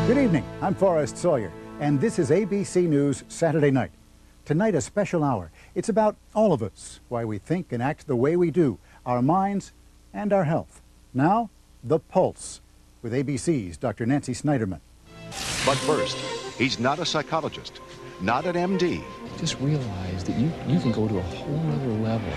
Good evening. I'm Forrest Sawyer, and this is ABC News Saturday Night. Tonight, a special hour. It's about all of us, why we think and act the way we do, our minds and our health. Now, The Pulse, with ABC's Dr. Nancy Snyderman. But first, he's not a psychologist, not an MD. Just realize that you can go to a whole other level.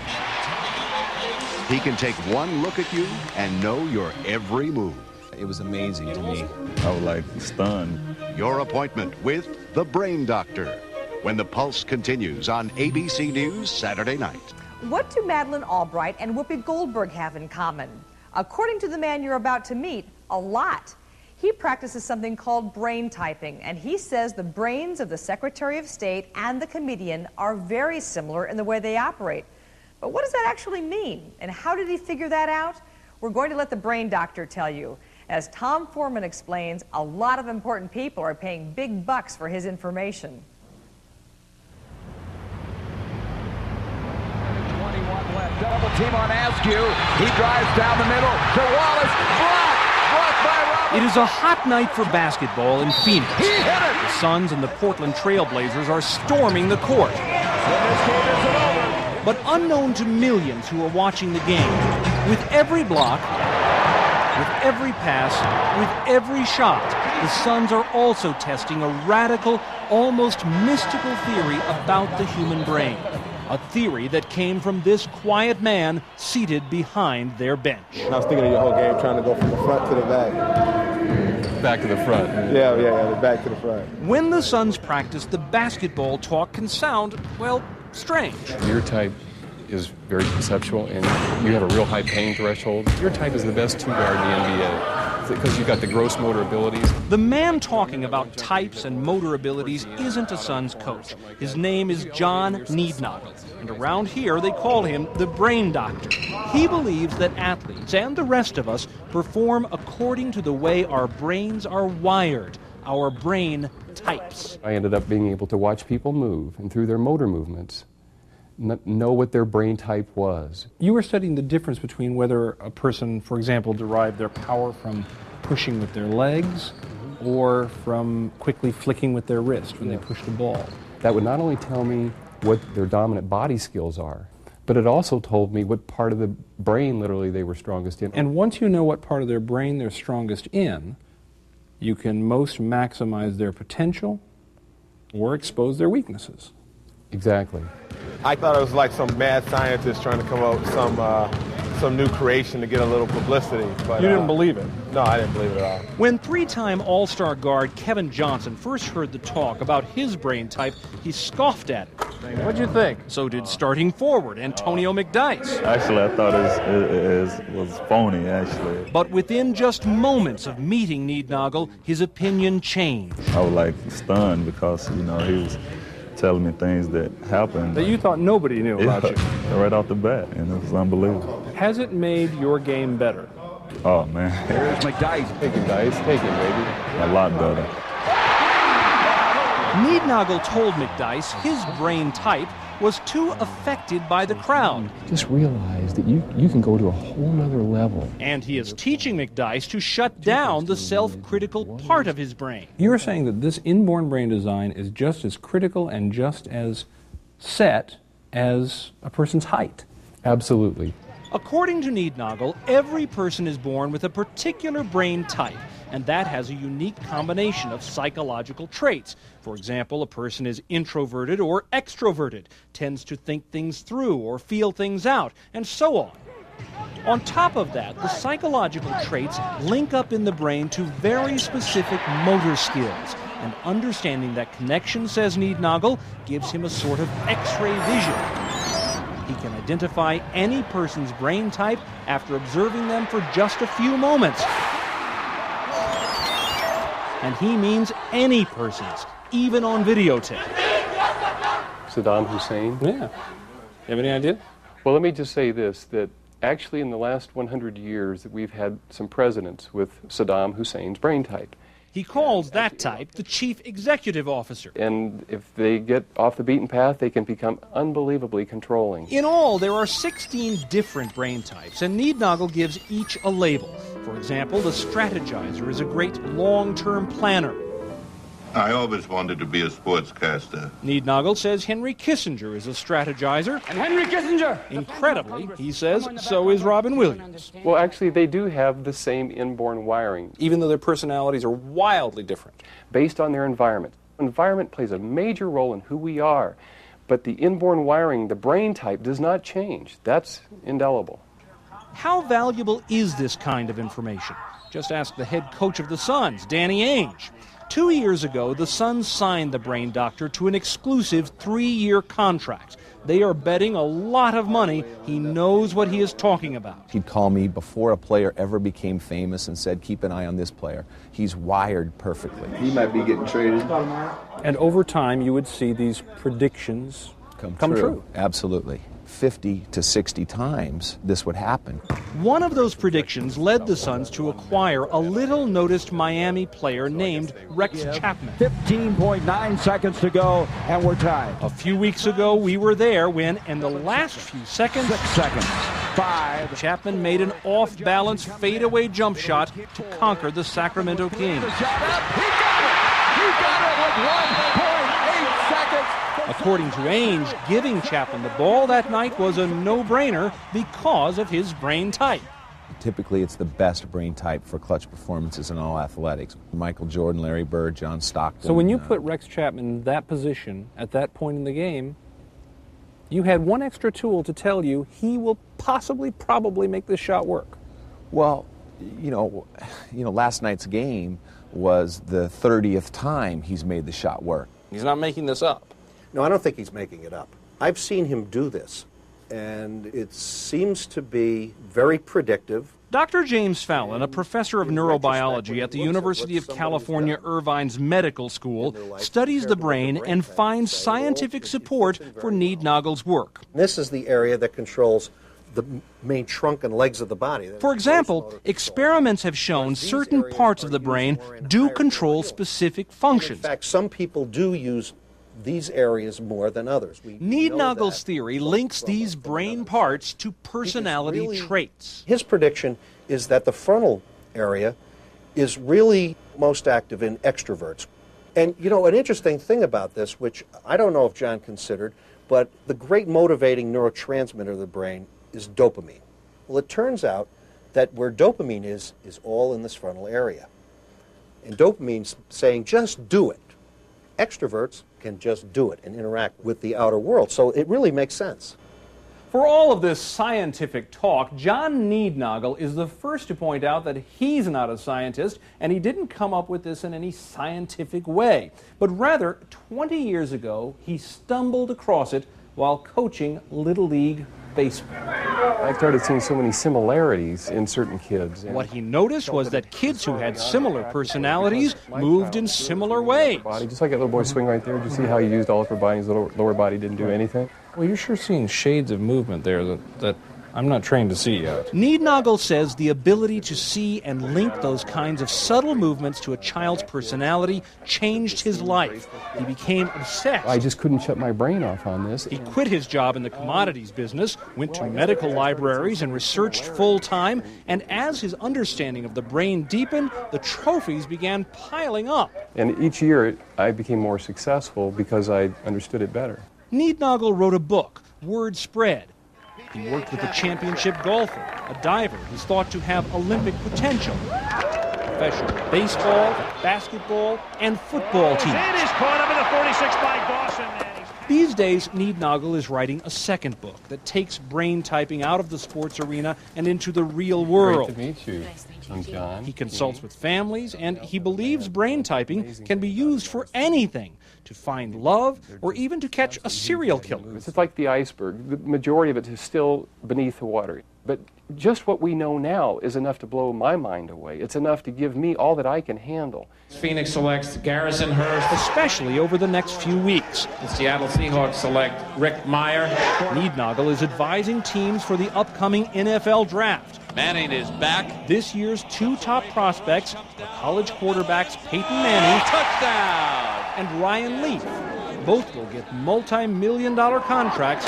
He can take one look at you and know your every move. It was amazing to me. I was like stunned. Your appointment with the Brain Doctor, when The Pulse continues on ABC News Saturday night. What do Madeleine Albright and Whoopi Goldberg have in common? According to the man you're about to meet, a lot. He practices something called brain typing, and he says the brains of the Secretary of State and the comedian are very similar in the way they operate. But what does that actually mean, and how did he figure that out? We're going to let the Brain Doctor tell you. As Tom Foreman explains, a lot of important people are paying big bucks for his information. 21 left. Double team on Askew. He drives down the middle to Wallace. Blocked by Roberts. It is a hot night for basketball in Phoenix. He hit it. The Suns and the Portland Trailblazers are storming the court. But unknown to millions who are watching the game, with every block, with every pass, with every shot, the Suns are also testing a radical, almost mystical theory about the human brain. A theory that came from this quiet man seated behind their bench. I was thinking of your whole game, trying to go from the front to the back. Back to the front. Yeah, the back to the front. When the Suns practice, the basketball talk can sound, well, strange. Your type is very conceptual, and you have a real high pain threshold. Your type is the best two-guard in the NBA because you've got the gross motor abilities. The man talking about types and motor abilities isn't a Suns coach. His name is John Niednagel, and around here they call him the Brain Doctor. He believes that athletes and the rest of us perform according to the way our brains are wired, our brain types. I ended up being able to watch people move, and through their motor movements, know what their brain type was. You were studying the difference between whether a person, for example, derived their power from pushing with their legs or from quickly flicking with their wrist when they push the ball. That would not only tell me what their dominant body skills are, but it also told me what part of the brain literally they were strongest in. And once you know what part of their brain they're strongest in, you can most maximize their potential or expose their weaknesses. Exactly. I thought it was like some mad scientist trying to come up with some new creation to get a little publicity. But you didn't believe it? No, I didn't believe it at all. When three-time All-Star guard Kevin Johnson first heard the talk about his brain type, he scoffed at it. What'd you think? So did starting forward Antonio McDyess. Actually, I thought it was phony, actually. But within just moments of meeting Niednagel, his opinion changed. I was like stunned because, he was telling me things that happened. That you thought nobody knew about you. Right off the bat, and it was unbelievable. Has it made your game better? Oh, man. Here's McDyess. Take it, guys. Take it, baby. A lot better. Niednagel told McDyess his brain type was too affected by the crowd. Just realize that you can go to a whole other level. And he is teaching McDyess to shut down the self-critical part of his brain. You're saying that this inborn brain design is just as critical and just as set as a person's height. Absolutely. According to Niednagel, every person is born with a particular brain type, and that has a unique combination of psychological traits. For example, a person is introverted or extroverted, tends to think things through or feel things out, and so on. On top of that, the psychological traits link up in the brain to very specific motor skills, and understanding that connection, says Niednagel, gives him a sort of X-ray vision. He can identify any person's brain type after observing them for just a few moments. And he means any person's, even on videotape. Saddam Hussein? Yeah. You have any idea? Well, let me just say this, that actually in the last 100 years that we've had some presidents with Saddam Hussein's brain type. He calls that type the chief executive officer. And if they get off the beaten path, they can become unbelievably controlling. In all, there are 16 different brain types, and Niednagel gives each a label. For example, the strategizer is a great long-term planner. I always wanted to be a sportscaster. Niednagel says Henry Kissinger is a strategizer. And Henry Kissinger! Incredibly, he says, so is Robin Williams. Well, actually, they do have the same inborn wiring, Even though their personalities are wildly different. based on their environment. Environment plays a major role in who we are, but the inborn wiring, the brain type, does not change. That's indelible. How valuable is this kind of information? Just ask the head coach of the Suns, Danny Ainge. 2 years ago, the Suns signed the brain doctor to an exclusive 3-year contract. They are betting a lot of money he knows what he is talking about. He'd call me before a player ever became famous and said, keep an eye on this player. He's wired perfectly. He might be getting traded. And over time, you would see these predictions come true. Absolutely. 50 to 60 times this would happen. One of those predictions led the Suns to acquire a little-noticed Miami player named Rex Chapman. 15.9 seconds to go, and we're tied. A few weeks ago, we were there when, in the last few seconds, 6 seconds. 5. Chapman made an off-balance fadeaway jump shot to conquer the Sacramento Kings. The shot up. He got it! He got it with 1.8 seconds. According to Ainge, giving Chapman the ball that night was a no-brainer because of his brain type. Typically, it's the best brain type for clutch performances in all athletics. Michael Jordan, Larry Bird, John Stockton. So when you put Rex Chapman in that position at that point in the game, you had one extra tool to tell you he will probably make this shot work. Well, you know, last night's game was the 30th time he's made the shot work. He's not making this up. No, I don't think he's making it up. I've seen him do this, and it seems to be very predictive. Dr. James Fallon, a professor of neurobiology at the University of California Irvine's Medical School, studies the brain and finds scientific support for Niednagel's work. This is the area that controls the main trunk and legs of the body. For example, experiments have shown certain parts of the brain do control specific functions. In fact, some people do use these areas more than others. Niednagel's theory links these brain parts to personality traits. His prediction is that the frontal area is really most active in extroverts. And, you know, an interesting thing about this, which I don't know if John considered, but the great motivating neurotransmitter of the brain is dopamine. Well, it turns out that where dopamine is all in this frontal area. And dopamine's saying, just do it. Extroverts can just do it and interact with the outer world. So it really makes sense. For all of this scientific talk, John Niednagel is the first to point out that he's not a scientist, and he didn't come up with this in any scientific way. But rather, 20 years ago, he stumbled across it while coaching Little League baseball. I started seeing so many similarities in certain kids. What he noticed was that kids who had similar personalities moved in similar ways. Just like that little boy's swing right there. Did you see how he used all upper body, his lower body didn't do anything? Well, you're sure seeing shades of movement there that I'm not trained to see yet. Niednagel says the ability to see and link those kinds of subtle movements to a child's personality changed his life. He became obsessed. I just couldn't shut my brain off on this. He quit his job in the commodities business, went to medical libraries and researched full-time, and as his understanding of the brain deepened, the trophies began piling up. And each year I became more successful because I understood it better. Niednagel wrote a book, Word Spread. He worked with a championship golfer, a diver who's thought to have Olympic potential, professional baseball, basketball, and football teams. It is caught up in the 46 by Dawson. These days, Niednagel is writing a second book that takes brain typing out of the sports arena and into the real world. Great to meet you. I'm John. He consults with families, and he believes brain typing can be used for anything, to find love or even to catch a serial killer. It's like the iceberg. The majority of it is still beneath the water. But just what we know now is enough to blow my mind away. It's enough to give me all that I can handle. Phoenix selects Garrison Hurst. Especially over the next few weeks. The Seattle Seahawks select Rick Meyer. Niednagel is advising teams for the upcoming NFL draft. Manning is back. This year's two top prospects are college quarterbacks Payton Manning Touchdown! and Ryan Leaf. Both will get multi-million-dollar contracts,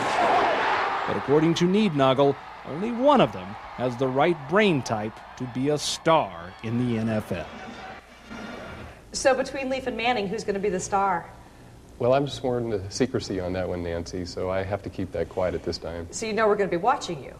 but according to Niednagel, only one of them has the right brain type to be a star in the NFL. So between Leaf and Manning, who's going to be the star? Well, I'm sworn to secrecy on that one, Nancy, so I have to keep that quiet at this time. So you know we're going to be watching you.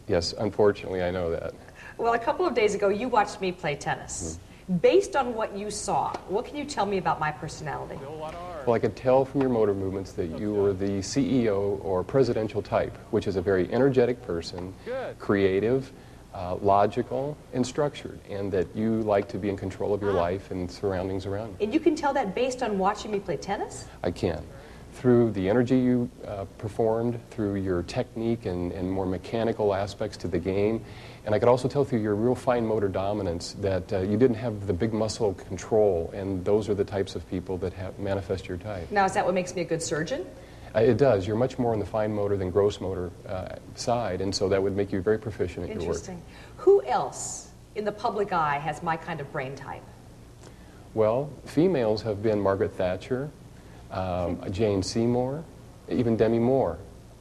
Yes, unfortunately, I know that. Well, a couple of days ago, you watched me play tennis. Based on what you saw, what can you tell me about my personality? Well, I could tell from your motor movements that you were the CEO or presidential type, which is a very energetic person, creative, logical, and structured, and that you like to be in control of your life and surroundings around you. And you can tell that based on watching me play tennis? I can. Through the energy you performed, through your technique and more mechanical aspects to the game, and I could also tell through your real fine motor dominance that you didn't have the big muscle control, and those are the types of people that manifest your type. Now, is that what makes me a good surgeon? It does. You're much more on the fine motor than gross motor side, and so that would make you very proficient at your work. Interesting. Who else in the public eye has my kind of brain type? Well, females have been Margaret Thatcher, Jane Seymour, even Demi Moore.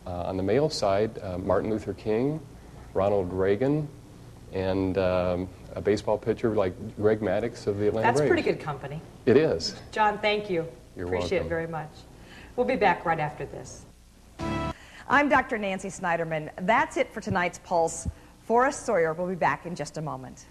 On the male side, Martin Luther King, Ronald Reagan, and a baseball pitcher like Greg Maddux of the Atlanta Braves. That's pretty good company. It is. John, thank you. You're Appreciate welcome. it very much. We'll be back right after this. I'm Dr. Nancy Snyderman. That's it for tonight's Pulse. Forrest Sawyer will be back in just a moment.